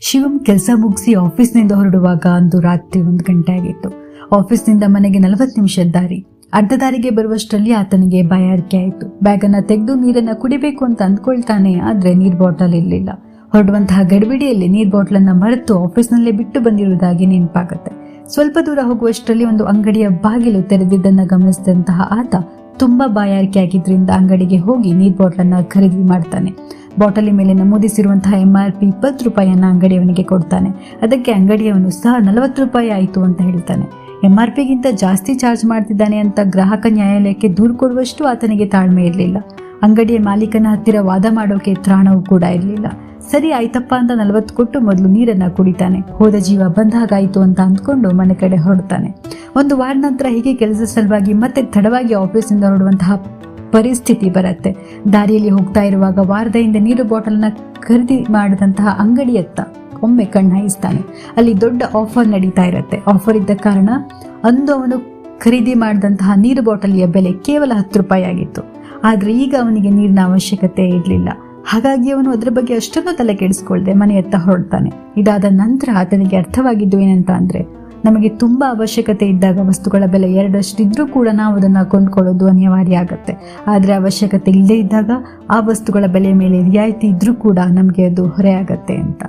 ಶಿವಂ ಕೆಲಸ ಮುಗಿಸಿ ಆಫೀಸ್ನಿಂದ ಹೊರಡುವಾಗ ಅಂದು ರಾತ್ರಿ 1 ಗಂಟೆ ಆಗಿತ್ತು. ಆಫೀಸ್ನಿಂದ ಮನೆಗೆ 40 ನಿಮಿಷದ ದಾರಿ. ಅರ್ಧ ದಾರಿಗೆ ಬರುವಷ್ಟರಲ್ಲಿ ಆತನಿಗೆ ಬಾಯಾರಿಕೆ ಆಯಿತು. ಬ್ಯಾಗನ್ನು ತೆಗೆದು ನೀರನ್ನು ಕುಡಿಬೇಕು ಅಂತ ಅಂದ್ಕೊಳ್ತಾನೆ. ಆದರೆ ನೀರ್ ಬಾಟಲ್ ಇರಲಿಲ್ಲ. ಹೊರಡುವಂತಹ ಗಡಿಬಿಡಿಯಲ್ಲಿ ನೀರ್ ಬಾಟಲನ್ನು ಮರೆತು ಆಫೀಸ್ನಲ್ಲೇ ಬಿಟ್ಟು ಬಂದಿರುವುದಾಗಿ ನೆನಪಾಗುತ್ತೆ. ಸ್ವಲ್ಪ ದೂರ ಹೋಗುವಷ್ಟರಲ್ಲಿ ಒಂದು ಅಂಗಡಿಯ ಬಾಗಿಲು ತೆರೆದಿದ್ದನ್ನು ಗಮನಿಸಿದಂತಹ ಆತ ತುಂಬಾ ಬಾಯಾರಿಕೆ ಆಗಿದ್ರಿಂದ ಅಂಗಡಿಗೆ ಹೋಗಿ ನೀರ್ ಬಾಟಲನ್ನು ಖರೀದಿ ಮಾಡ್ತಾನೆ. ಬಾಟಲಿ ಮೇಲೆ ನಮೂದಿಸಿರುವಂತಹ MRP 20 ರೂಪಾಯಿಯನ್ನ ಅಂಗಡಿಯವನಿಗೆ ಕೊಡ್ತಾನೆ. ಅದಕ್ಕೆ ಅಂಗಡಿಯವನು ಸಹ 40 ರೂಪಾಯಿ ಆಯಿತು ಅಂತ ಹೇಳ್ತಾನೆ. MRPಗಿಂತ ಜಾಸ್ತಿ ಚಾರ್ಜ್ ಮಾಡ್ತಿದ್ದಾನೆ ಅಂತ ಗ್ರಾಹಕ ನ್ಯಾಯಾಲಯಕ್ಕೆ ದೂರು ಕೊಡುವಷ್ಟು ಆತನಿಗೆ ತಾಳ್ಮೆ ಇರಲಿಲ್ಲ. ಅಂಗಡಿಯ ಮಾಲೀಕನ ಹತ್ತಿರ ವಾದ ಮಾಡೋಕೆ ತ್ರಾಣವೂ ಕೂಡ ಇರಲಿಲ್ಲ. ಸರಿ ಆಯ್ತಪ್ಪ ಅಂತ 40 ಕೊಟ್ಟು ಮೊದಲು ನೀರನ್ನ ಕುಡಿತಾನೆ. ಹೋದ ಜೀವ ಬಂದಾಗಾಯಿತು ಅಂತ ಅಂದ್ಕೊಂಡು ಮನೆ ಕಡೆ ಹೊರಡ್ತಾನೆ. 1 ವಾರ ನಂತರ ಹೀಗೆ ಕೆಲಸ ಸಲುವಾಗಿ ಮತ್ತೆ ತಡವಾಗಿ ಆಫೀಸಿಂದ ಹೊರಡುವಂತಹ ಪರಿಸ್ಥಿತಿ ಬರುತ್ತೆ. ದಾರಿಯಲ್ಲಿ ಹೋಗ್ತಾ ಇರುವಾಗ ವಾರದ ಹಿಂದೆ ನೀರು ಬಾಟಲ್ನ ಖರೀದಿ ಮಾಡಿದಂತಹ ಅಂಗಡಿಯತ್ತ ಒಮ್ಮೆ ಕಣ್ಣಾಯಿಸ್ತಾನೆ. ಅಲ್ಲಿ ದೊಡ್ಡ ಆಫರ್ ನಡೀತಾ ಇರುತ್ತೆ. ಆಫರ್ ಇದ್ದ ಕಾರಣ ಅಂದು ಅವನು ಖರೀದಿ ಮಾಡಿದಂತಹ ನೀರು ಬಾಟಲಿಯ ಬೆಲೆ ಕೇವಲ 10 ರೂಪಾಯಿ ಆಗಿತ್ತು. ಆದ್ರೆ ಈಗ ಅವನಿಗೆ ನೀರಿನ ಅವಶ್ಯಕತೆ ಇರಲಿಲ್ಲ. ಹಾಗಾಗಿ ಅವನು ಅದರ ಬಗ್ಗೆ ಅಷ್ಟೊಂದು ತಲೆ ಕೆಡಿಸ್ಕೊಳ್ದೆ ಮನೆಯತ್ತ ಹೊರಡ್ತಾನೆ. ಇದಾದ ನಂತರ ಆತನಿಗೆ ಅರ್ಥವಾಗಿದ್ದು ಏನಂತ ಅಂದ್ರೆ, ನಮಗೆ ತುಂಬಾ ಅವಶ್ಯಕತೆ ಇದ್ದಾಗ ವಸ್ತುಗಳ ಬೆಲೆ 2 ಇದ್ರೂ ಕೂಡ ನಾವು ಅದನ್ನ ಕೊಂಡ್ಕೊಳ್ಳೋದು ಅನಿವಾರ್ಯ ಆಗತ್ತೆ. ಆದ್ರೆ ಅವಶ್ಯಕತೆ ಇಲ್ಲದೆ ಇದ್ದಾಗ ಆ ವಸ್ತುಗಳ ಬೆಲೆ ಮೇಲೆ ರಿಯಾಯಿತಿ ಇದ್ರೂ ಕೂಡ ನಮಗೆ ಅದು ಹೊರೆ ಆಗತ್ತೆ ಅಂತ.